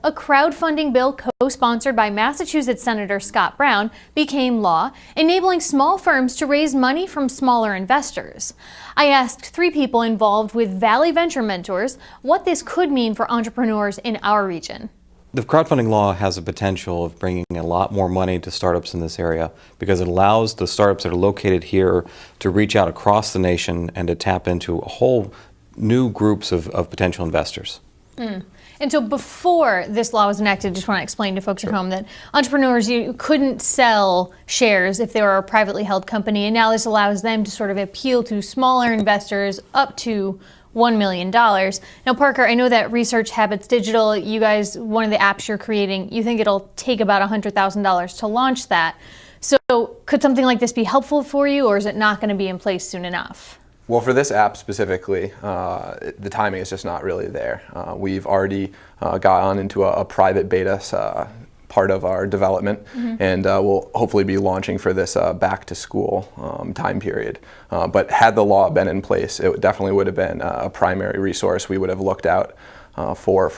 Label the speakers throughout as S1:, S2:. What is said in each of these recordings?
S1: a crowdfunding bill co-sponsored by Massachusetts Senator Scott Brown became law, enabling small firms to raise money from smaller investors. I asked 3 people involved with Valley Venture Mentors what this could mean for entrepreneurs in our region.
S2: The crowdfunding law has the potential of bringing a lot more money to startups in this area because it allows the startups that are located here to reach out across the nation and to tap into a whole new groups of potential investors.
S1: And so before this law was enacted, just want to explain to folks at home that entrepreneurs, you couldn't sell shares if they were a privately held company, and now this allows them to sort of appeal to smaller investors up to $1 million. Now, Parker, I know that Research Habits Digital, you guys, one of the apps you're creating, you think it'll take about $100,000 to launch that. So could something like this be helpful for you, or is it not going to be in place soon enough?
S3: Well, for this app specifically, the timing is just not really there. We've already gone into a private beta part of our development, and we'll hopefully be launching for this back to school time period. But had the law been in place, it definitely would have been a primary resource we would have looked out for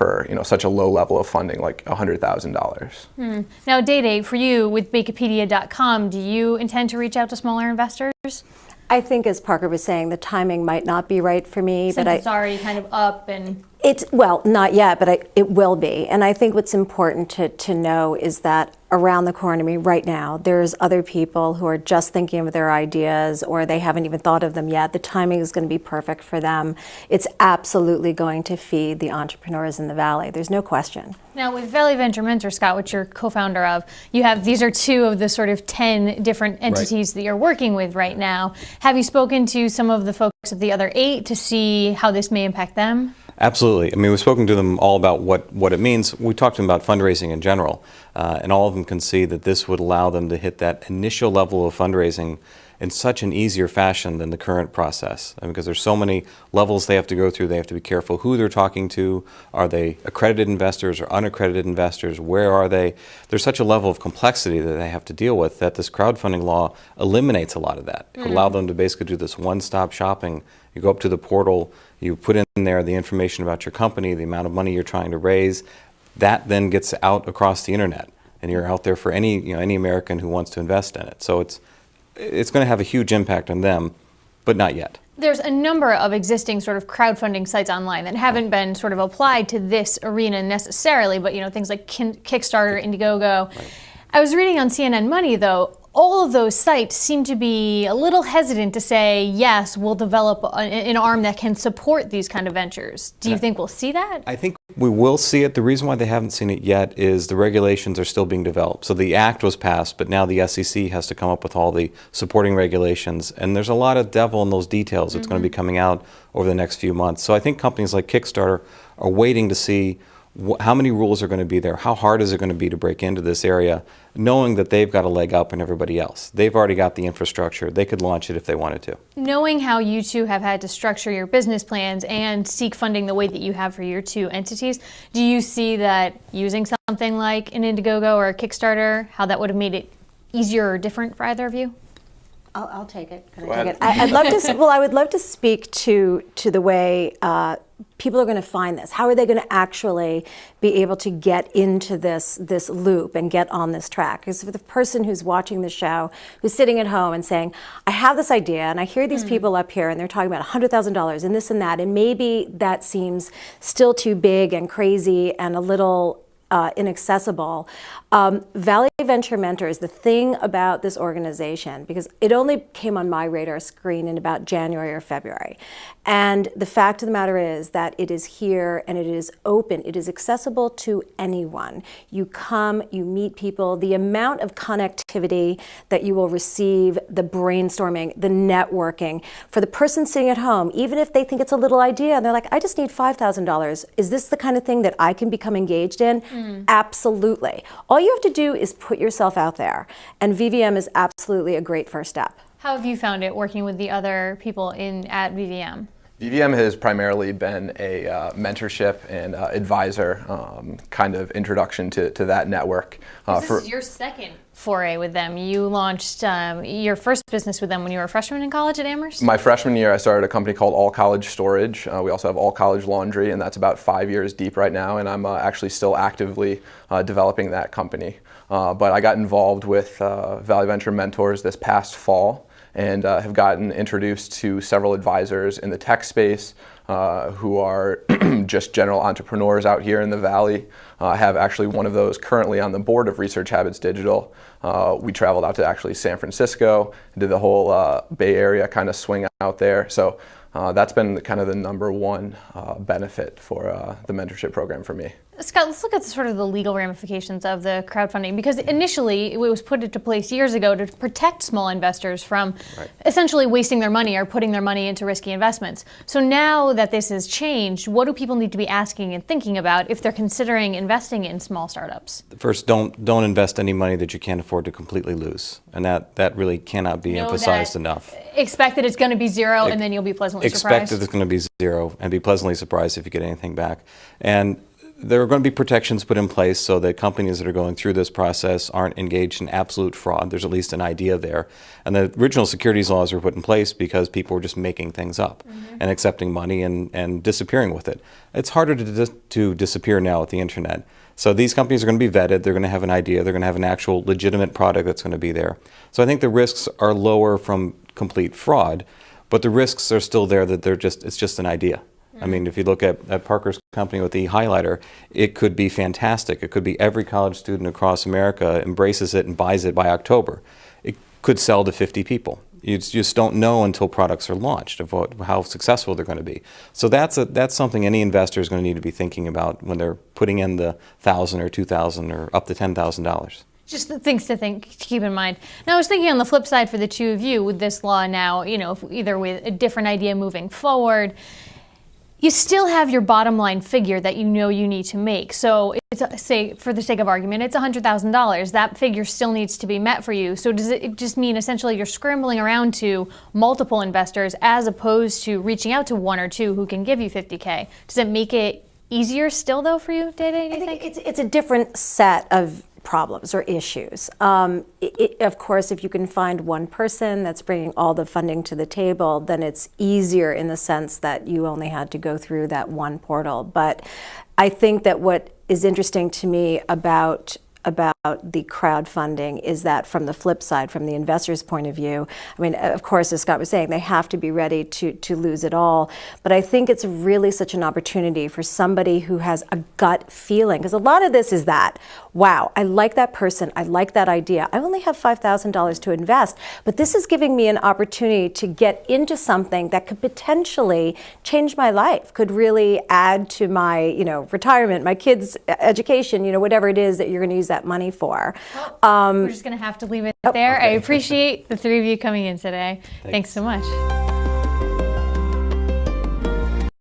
S3: such a low level of funding, like $100,000.
S1: Now, Dede, for you with Bakepedia.com, do you intend to reach out to smaller investors?
S4: I think, as Parker was saying, the timing might not be right for me.
S1: Since it's already kind of up and...
S4: Well, not yet, but it will be. And I think what's important to know is that around the corner, I mean, right now, there's other people who are just thinking of their ideas or they haven't even thought of them yet. The timing is going to be perfect for them. It's absolutely going to feed the entrepreneurs in the Valley. There's no question.
S1: Now, with Valley Venture Mentors, Scott, which you're co-founder of, these are 2 of the sort of 10 different entities that you're working with right now. Have you spoken to some of the folks of the other 8 to see how this may impact them?
S2: Absolutely. I mean, we've spoken to them all about what it means. We talked to them about fundraising in general, and all of them can see that this would allow them to hit that initial level of fundraising in such an easier fashion than the current process. Because there's so many levels they have to go through. They have to be careful who they're talking to. Are they accredited investors or unaccredited investors? Where are they? There's such a level of complexity that they have to deal with that this crowdfunding law eliminates a lot of that. It would allow them to basically do this one-stop shopping. You go up to the portal, you put in there the information about your company, the amount of money you're trying to raise. That then gets out across the internet, and you're out there for any American who wants to invest in it. So it's going to have a huge impact on them, but not yet.
S1: There's a number of existing sort of crowdfunding sites online that haven't been sort of applied to this arena necessarily, but things like Kickstarter, Indiegogo. Right. I was reading on CNN Money, though, all of those sites seem to be a little hesitant to say, yes, we'll develop an arm that can support these kind of ventures. Do you think we'll see that?
S2: I think we will see it. The reason why they haven't seen it yet is the regulations are still being developed. So the act was passed, but now the SEC has to come up with all the supporting regulations. And there's a lot of devil in those details that's going to be coming out over the next few months. So I think companies like Kickstarter are waiting to see how many rules are going to be there? How hard is it going to be to break into this area, knowing that they've got a leg up on everybody else? They've already got the infrastructure. They could launch it if they wanted to. Knowing
S1: how you 2 have had to structure your business plans and seek funding the way that you have for your 2 entities, do you see that using something like an Indiegogo or a Kickstarter, how that would have made it easier or different for either of you?
S4: I'll take it. I'd love to. Well, I would love to speak to the way people are going to find this. How are they going to actually be able to get into this loop and get on this track? Because for the person who's watching the show, who's sitting at home and saying, I have this idea and I hear these people up here and they're talking about $100,000 and this and that, and maybe that seems still too big and crazy and a little inaccessible. Valley Venture Mentors, the thing about this organization, because it only came on my radar screen in about January or February, and the fact of the matter is that it is here and it is open. It is accessible to anyone. You come, you meet people, the amount of connectivity that you will receive, the brainstorming, the networking. For the person sitting at home, even if they think it's a little idea and they're like, I just need $5,000, is this the kind of thing that I can become engaged in? Absolutely. All you have to do is put yourself out there, and VVM is absolutely a great first step.
S1: How have you found it working with the other people at VVM?
S3: VVM has primarily been a mentorship and advisor kind of introduction to that network.
S1: This is your second foray with them. You launched your first business with them when you were a freshman in college at Amherst?
S3: My freshman year, I started a company called All College Storage. We also have All College Laundry, and that's about 5 years deep right now, and I'm actually still actively developing that company. But I got involved with Valley Venture Mentors this past fall, and have gotten introduced to several advisors in the tech space who are just general entrepreneurs out here in the Valley. I have actually one of those currently on the board of Research Habits Digital. We traveled out to actually San Francisco, did the whole Bay Area kind of swing out there. So that's been kind of the number one benefit for the mentorship program for me.
S1: Scott, let's look at sort of the legal ramifications of the crowdfunding, because initially it was put into place years ago to protect small investors from essentially wasting their money or putting their money into risky investments. So now that this has changed, what do people need to be asking and thinking about if they're considering investing in small startups?
S2: First, don't invest any money that you can't afford to completely lose, and that really cannot be emphasized enough.
S1: Expect that it's going to be zero, and then you'll be pleasantly surprised.
S2: Expect that it's going to be zero, and be pleasantly surprised if you get anything back. And there are going to be protections put in place so that companies that are going through this process aren't engaged in absolute fraud. There's at least an idea there. And the original securities laws were put in place because people were just making things up and accepting money and disappearing with it. It's harder to disappear now with the internet. So these companies are going to be vetted. They're going to have an idea. They're going to have an actual legitimate product that's going to be there. So I think the risks are lower from complete fraud, but the risks are still there that it's just an idea. I mean, if you look at Parker's company with eHighLighter, it could be fantastic. It could be every college student across America embraces it and buys it by October. It could sell to 50 people. You just don't know until products are launched of how successful they're going to be. So that's something any investor is going to need to be thinking about when they're putting in the $1,000 or $2,000 or up to $10,000.
S1: Just the things to keep in mind. Now, I was thinking on the flip side for the two of you with this law now, either with a different idea moving forward, you still have your bottom line figure that you need to make. So say, for the sake of argument, it's $100,000. That figure still needs to be met for you. So does it just mean essentially you're scrambling around to multiple investors as opposed to reaching out to one or two who can give you $50K? Does it make it easier still though for you, Dede, do you think?
S4: It's a different set of problems or issues. Of course, if you can find one person that's bringing all the funding to the table, then it's easier in the sense that you only had to go through that one portal. But I think that what is interesting to me about the crowdfunding is that from the flip side, from the investor's point of view, I mean, of course, as Scott was saying, they have to be ready to lose it all. But I think it's really such an opportunity for somebody who has a gut feeling, because a lot of this is that, wow, I like that person, I like that idea. I only have $5,000 to invest, but this is giving me an opportunity to get into something that could potentially change my life, could really add to my, retirement, my kids' education, whatever it is that you're going to use that money for.
S1: We're just going to have to leave it there. I appreciate the three of you coming in today. Thanks so much.